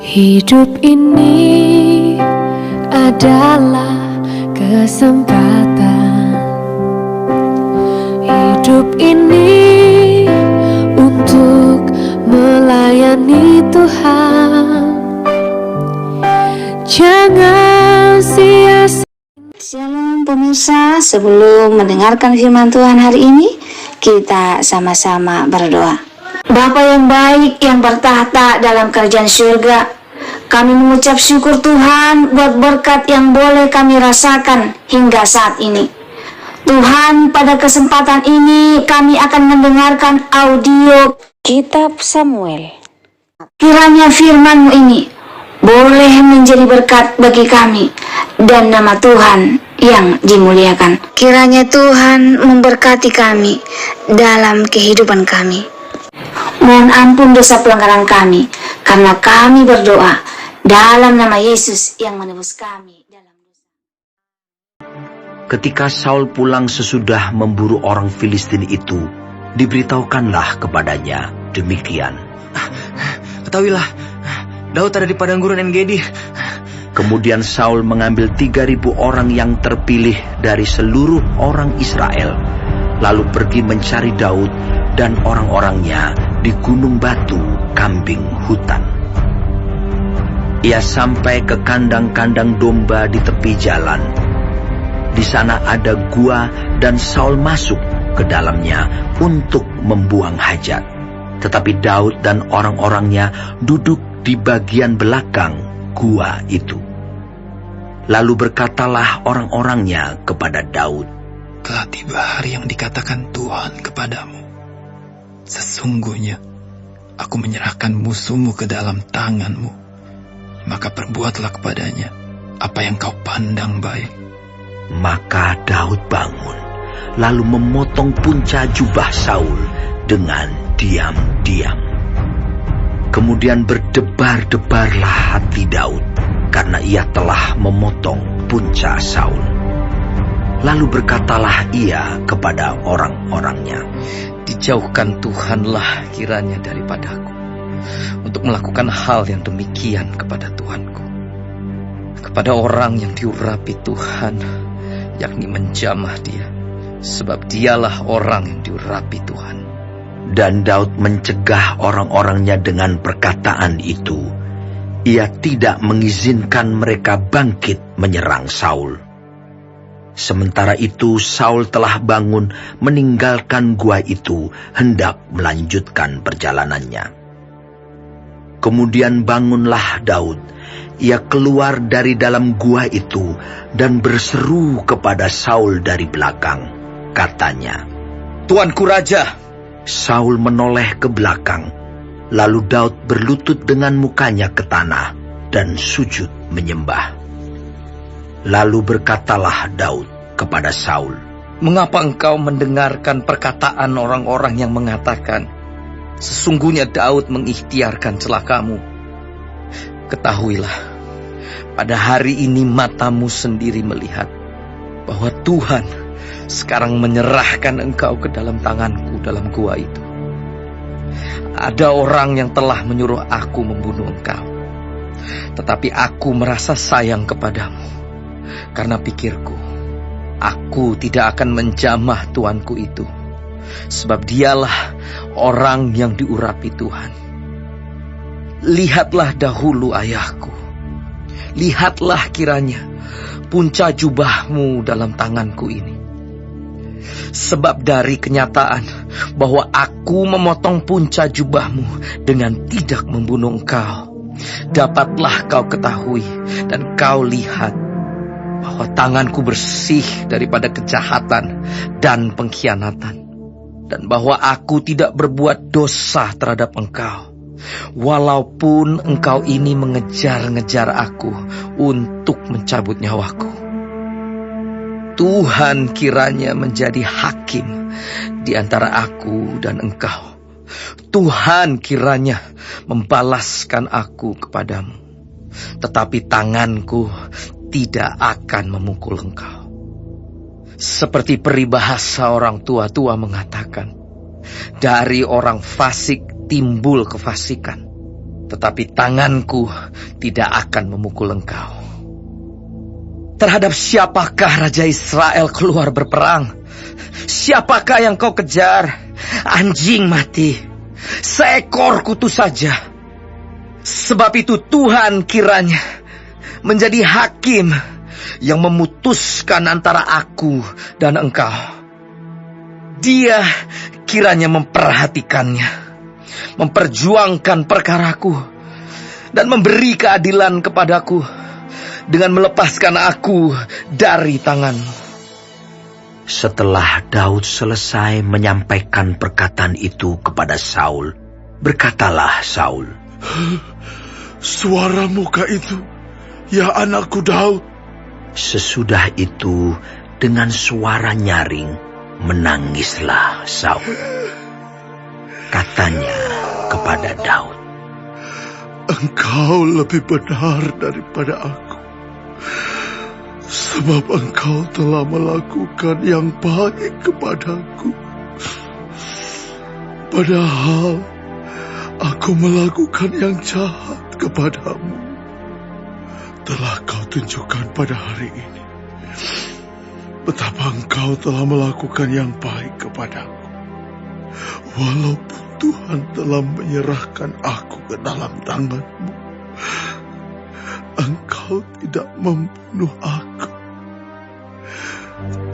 Hidup ini adalah kesempatan. Hidup ini untuk melayani Tuhan. Jangan sia-sia. Shalom pemirsa, sebelum mendengarkan firman Tuhan hari ini, kita sama-sama berdoa. Bapa yang baik yang bertahta dalam kerajaan surga, kami mengucap syukur Tuhan buat berkat yang boleh kami rasakan hingga saat ini. Tuhan, pada kesempatan ini kami akan mendengarkan audio Kitab Samuel. Kiranya firman-Mu ini boleh menjadi berkat bagi kami dan nama Tuhan yang dimuliakan. Kiranya Tuhan memberkati kami dalam kehidupan kami. Mohon ampun dosa pelanggaran kami, karena kami berdoa dalam nama Yesus yang menebus kami dalam dosa. Ketika Saul pulang sesudah memburu orang Filistin itu, diberitahukanlah kepadanya demikian. Ketahuilah, Daud ada di padang gurun En-Gedi. Kemudian Saul mengambil 3.000 orang yang terpilih dari seluruh orang Israel, lalu pergi mencari Daud dan orang-orangnya di gunung batu kambing hutan. Ia sampai ke kandang-kandang domba di tepi jalan. Di sana ada gua dan Saul masuk ke dalamnya untuk membuang hajat. Tetapi Daud dan orang-orangnya duduk di bagian belakang gua itu. Lalu berkatalah orang-orangnya kepada Daud, "Telah tiba hari yang dikatakan Tuhan kepadamu. Sesungguhnya aku menyerahkan musuhmu ke dalam tanganmu. Maka perbuatlah kepadanya apa yang kau pandang baik." Maka Daud bangun, lalu memotong punca jubah Saul dengan diam-diam. Kemudian berdebar-debarlah hati Daud, karena ia telah memotong punca Saul. Lalu berkatalah ia kepada orang-orangnya, "Dijauhkan Tuhanlah kiranya daripadaku, untuk melakukan hal yang demikian kepada Tuhanku, kepada orang yang diurapi Tuhan, yakni menjamah dia, sebab dialah orang yang diurapi Tuhan." Dan Daud mencegah orang-orangnya dengan perkataan itu. Ia tidak mengizinkan mereka bangkit menyerang Saul. Sementara itu Saul telah bangun meninggalkan gua itu, hendak melanjutkan perjalanannya. Kemudian bangunlah Daud. Ia keluar dari dalam gua itu dan berseru kepada Saul dari belakang. Katanya, "Tuanku Raja." Saul menoleh ke belakang. Lalu Daud berlutut dengan mukanya ke tanah dan sujud menyembah. Lalu berkatalah Daud kepada Saul, "Mengapa engkau mendengarkan perkataan orang-orang yang mengatakan, sesungguhnya Daud mengikhtiarkan celakamu? Ketahuilah, pada hari ini matamu sendiri melihat bahwa Tuhan sekarang menyerahkan engkau ke dalam tanganku dalam gua itu. Ada orang yang telah menyuruh aku membunuh engkau, tetapi aku merasa sayang kepadamu, karena pikirku, aku tidak akan menjamah tuanku itu, sebab dialah orang yang diurapi Tuhan. Lihatlah dahulu ayahku, lihatlah kiranya punca jubahmu dalam tanganku ini. Sebab dari kenyataan bahwa aku memotong punca jubahmu dengan tidak membunuh engkau, dapatlah kau ketahui dan kau lihat bahwa tanganku bersih daripada kejahatan dan pengkhianatan, dan bahwa aku tidak berbuat dosa terhadap engkau, walaupun engkau ini mengejar-ngejar aku untuk mencabut nyawaku. Tuhan kiranya menjadi hakim di antara aku dan engkau. Tuhan kiranya membalaskan aku kepadamu, tetapi tanganku tidak akan memukul engkau. Seperti peribahasa orang tua-tua mengatakan, dari orang fasik timbul kefasikan, tetapi tanganku tidak akan memukul engkau. Terhadap siapakah Raja Israel keluar berperang? Siapakah yang kau kejar? Anjing mati, seekor kutu saja. Sebab itu Tuhan kiranya menjadi hakim yang memutuskan antara aku dan engkau. Dia kiranya memperhatikannya, memperjuangkan perkaraku, dan memberi keadilan kepadaku dengan melepaskan aku dari tanganmu. Setelah Daud selesai menyampaikan perkataan itu kepada Saul, berkatalah Saul, "Suaramu kah itu, ya anakku Daud?" Sesudah itu dengan suara nyaring menangislah Saul. Katanya kepada Daud, "Engkau lebih benar daripada aku, sebab engkau telah melakukan yang baik kepadaku. Padahal aku melakukan yang jahat kepadamu. Telah kau tunjukkan pada hari ini betapa engkau telah melakukan yang baik kepadaku. Walaupun Tuhan telah menyerahkan aku ke dalam tanganmu, engkau tidak membunuh aku.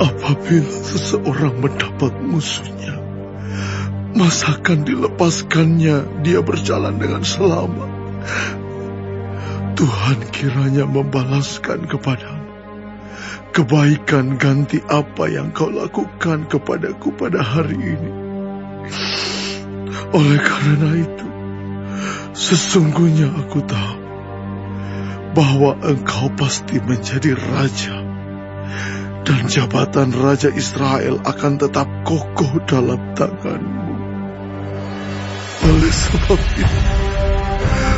Apabila seseorang mendapat musuhnya, masakan dilepaskannya dia berjalan dengan selamat. Tuhan kiranya membalaskan kepadamu kebaikan ganti apa yang kau lakukan kepadaku pada hari ini. Oleh karena itu, sesungguhnya aku tahu bahwa engkau pasti menjadi raja, dan jabatan Raja Israel akan tetap kokoh dalam tanganmu. Oleh sebab itu,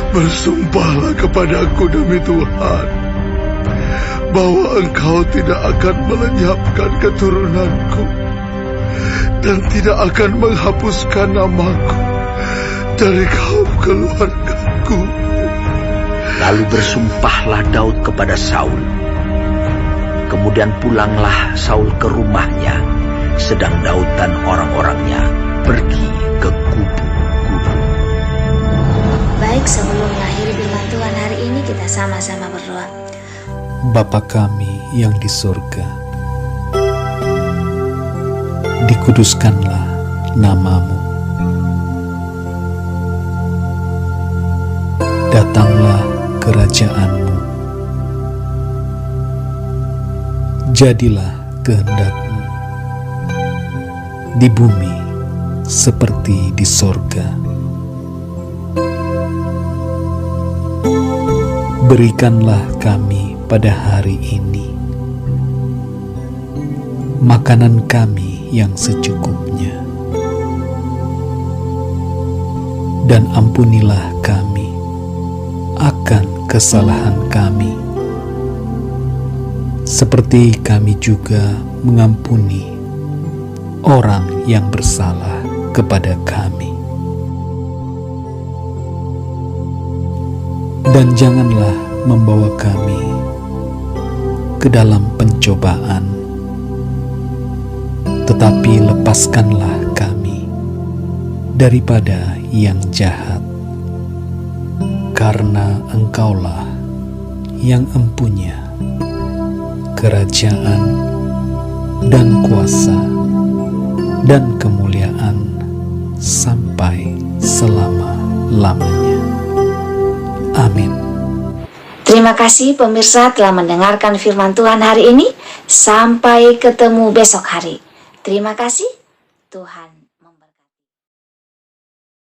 bersumpahlah kepadaku demi Tuhan, bahwa engkau tidak akan melenyapkan keturunanku, dan tidak akan menghapuskan namaku dari kaum keluargaku." Lalu bersumpahlah Daud kepada Saul. Kemudian pulanglah Saul ke rumahnya, sedang Daud dan orang-orangnya pergi ke kubu-kubu. Baik, sebelum mengakhiri firman Tuhan hari ini, kita sama-sama berdoa. Bapa kami yang di surga, dikuduskanlah nama-Mu. Datanglah kerajaan-Mu. Jadilah kehendak-Mu di bumi seperti di sorga. Berikanlah kami pada hari ini makanan kami yang secukupnya, dan ampunilah kami akan kesalahan kami, seperti kami juga mengampuni orang yang bersalah kepada kami. Dan janganlah membawa kami ke dalam pencobaan, tetapi lepaskanlah kami daripada yang jahat. Karena Engkaulah yang empunya kerajaan dan kuasa dan kemuliaan sampai selama-lamanya. Amin. Terima kasih pemirsa telah mendengarkan firman Tuhan hari ini. Sampai ketemu besok hari. Terima kasih. Tuhan